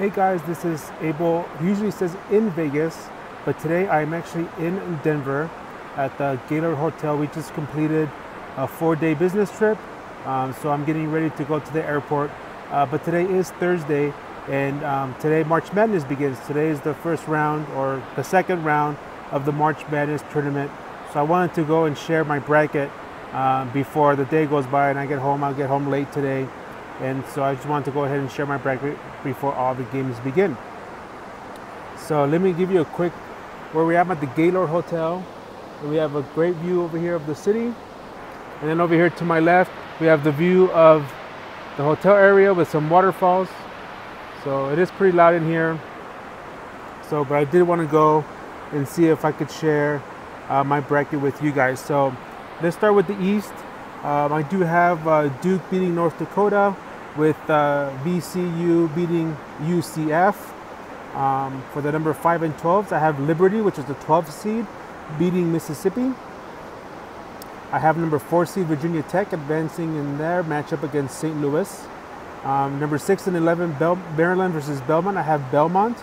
Hey guys, this is Abel. It usually says in Vegas, but today I'm actually in Denver at the Gaylord Hotel. We just completed a 4-day business trip, so I'm getting ready to go to the airport. But today is Thursday, and today March Madness begins. Today is the first round, or the second round of the March Madness tournament. So I wanted to go and share my bracket before the day goes by and I get home. I'll get home late today. And so I just wanted to go ahead and share my bracket before all the games begin. So let me give you a quick where we are at the Gaylord Hotel. We have a great view over here of the city. And then over here to my left, we have the view of the hotel area with some waterfalls. So it is pretty loud in here. So, but I did want to go and see if I could share my bracket with you guys. So let's start with the East. I do have Duke beating North Dakota, with VCU beating UCF. For the number 5 and 12s, I have Liberty, which is the 12th seed, beating Mississippi. I have number 4 seed Virginia Tech advancing in their matchup against St. Louis. Number 6 and 11 Maryland versus Belmont, I have Belmont.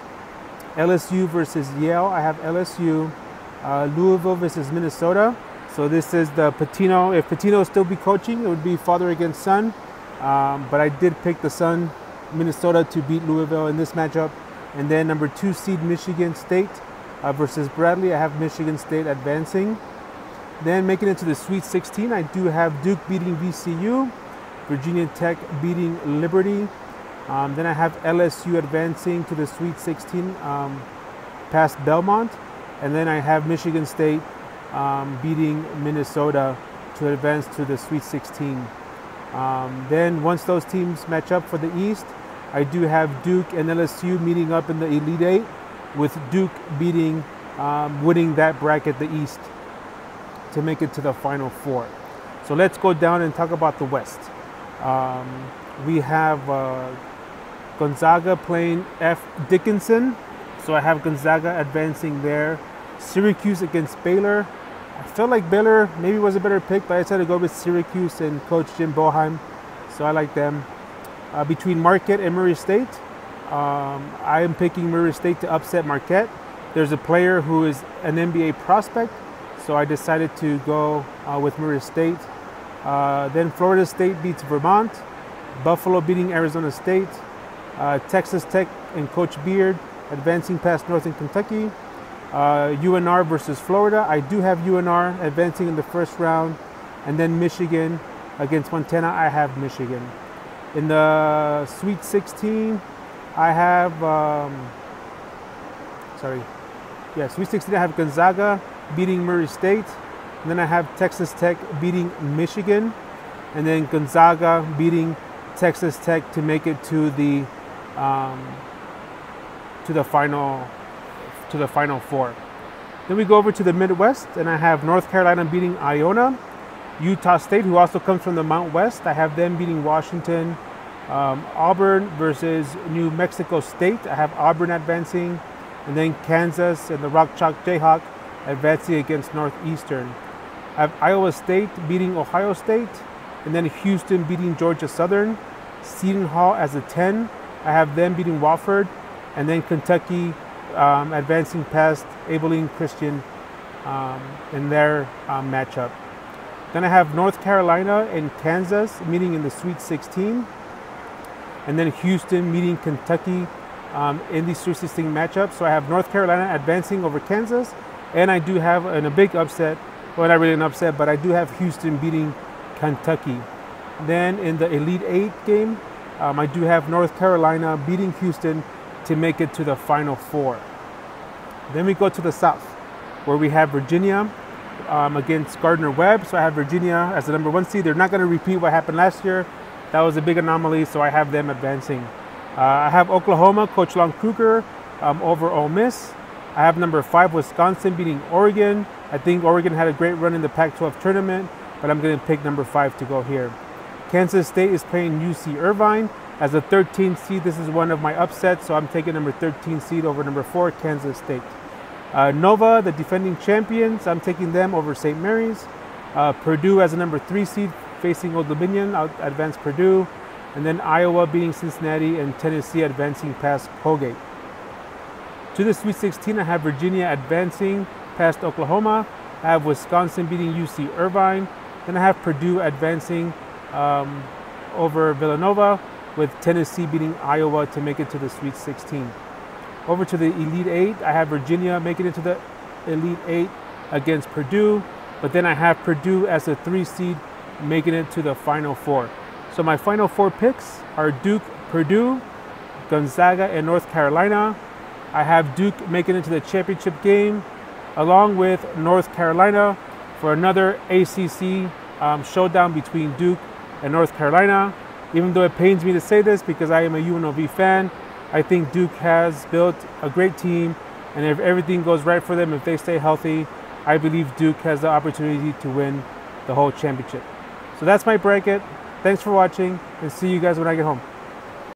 LSU versus Yale, I have LSU. Louisville versus Minnesota. So this is the Pitino. If Pitino still be coaching, it would be father against son. But I did pick the Sun, Minnesota, to beat Louisville in this matchup. And then number 2 seed Michigan State versus Bradley. I have Michigan State advancing. Then making it to the Sweet 16, I do have Duke beating VCU, Virginia Tech beating Liberty. Then I have LSU advancing to the Sweet 16 past Belmont. And then I have Michigan State beating Minnesota to advance to the Sweet 16. Then once those teams match up for the East, I do have Duke and LSU meeting up in the Elite Eight, with Duke beating, winning that bracket, the East, to make it to the Final Four. So let's go down and talk about the West. We have Gonzaga playing F. Dickinson. So I have Gonzaga advancing there. Syracuse against Baylor. I felt like Baylor maybe was a better pick, but I decided to go with Syracuse and Coach Jim Boeheim, so I like them. Between Marquette and Murray State, I am picking Murray State to upset Marquette. There's a player who is an NBA prospect, so I decided to go with Murray State. Then Florida State beats Vermont, Buffalo beating Arizona State, Texas Tech and Coach Beard advancing past Northern Kentucky. UNR versus Florida. I do have UNR advancing in the first round. And then Michigan against Montana, I have Michigan. In the Sweet 16, I have, Sweet 16, I have Gonzaga beating Murray State. And then I have Texas Tech beating Michigan. And then Gonzaga beating Texas Tech to make it to the Final Four. Then we go over to the Midwest, and I have North Carolina beating Iona. Utah State, who also comes from the Mount West, I have them beating Washington. Auburn versus New Mexico State, I have Auburn advancing. And then Kansas and the Rock Chalk Jayhawk advancing against Northeastern. I have Iowa State beating Ohio State. And then Houston beating Georgia Southern. Seton Hall as a 10, I have them beating Wofford. And then Kentucky advancing past Abilene Christian in their matchup. Then I have North Carolina and Kansas meeting in the Sweet 16. And then Houston meeting Kentucky in the Sweet 16 matchup. So I have North Carolina advancing over Kansas. And I do have in a big upset, well, not really an upset, but I do have Houston beating Kentucky. Then in the Elite 8 game, I do have North Carolina beating Houston to make it to the Final Four. Then we go to the South, where we have Virginia against Gardner-Webb. So I have Virginia as the number 1 seed. They're not going to repeat what happened last year. That was a big anomaly, so I have them advancing. I have Oklahoma, Coach Lon Kruger over Ole Miss. I have number 5 Wisconsin beating Oregon. I think Oregon had a great run in the Pac-12 tournament, but I'm going to pick number 5 to go here. Kansas State is playing UC Irvine. As a 13th seed, this is one of my upsets, so I'm taking number 13 seed over number 4, Kansas State. Nova, the defending champions, I'm taking them over St. Mary's. Purdue as a number 3 seed facing Old Dominion, I'll advance Purdue. and then Iowa beating Cincinnati and Tennessee advancing past Colgate. To the Sweet 16, I have Virginia advancing past Oklahoma. I have Wisconsin beating UC Irvine. Then I have Purdue advancing over Villanova, with Tennessee beating Iowa to make it to the Sweet 16. Over to the Elite 8, I have Virginia making it to the Elite 8 against Purdue, but then I have Purdue as a 3 seed making it to the Final Four. So my Final Four picks are Duke, Purdue, Gonzaga, and North Carolina. I have Duke making it to the championship game, along with North Carolina for another ACC showdown between Duke and North Carolina. Even though it pains me to say this because I am a UNLV fan, I think Duke has built a great team, and if everything goes right for them, if they stay healthy, I believe Duke has the opportunity to win the whole championship. So that's my bracket. Thanks for watching, and see you guys when I get home.